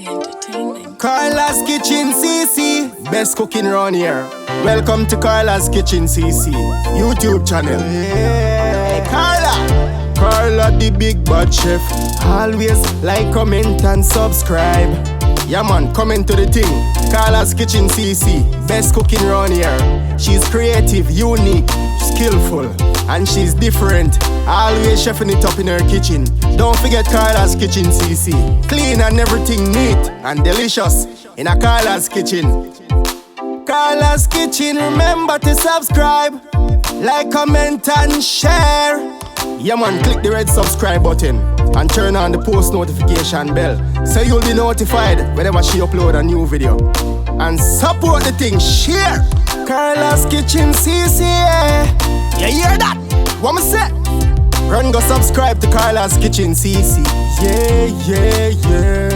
very entertaining. Carla's Kitchen CC, best cooking around here. Welcome to Carla's Kitchen CC YouTube channel. Hey, Carla the big bad chef. Always like, comment and subscribe. Yeah man, comment to the thing. Carla's Kitchen CC, best cooking around here. She's creative, unique, skillful, and she's different. Always chefing it up in her kitchen. Don't forget Carla's Kitchen CC. Clean and everything neat and delicious in a Carla's Kitchen. Carla's Kitchen, remember to subscribe, like, comment and share. Yeah man, click the red subscribe button and turn on the post notification bell so you'll be notified whenever she upload a new video. And support the thing, share. Carla's Kitchen CC, yeah. You hear that? What me say? Run go subscribe to Carla's Kitchen CC. Yeah, yeah, yeah.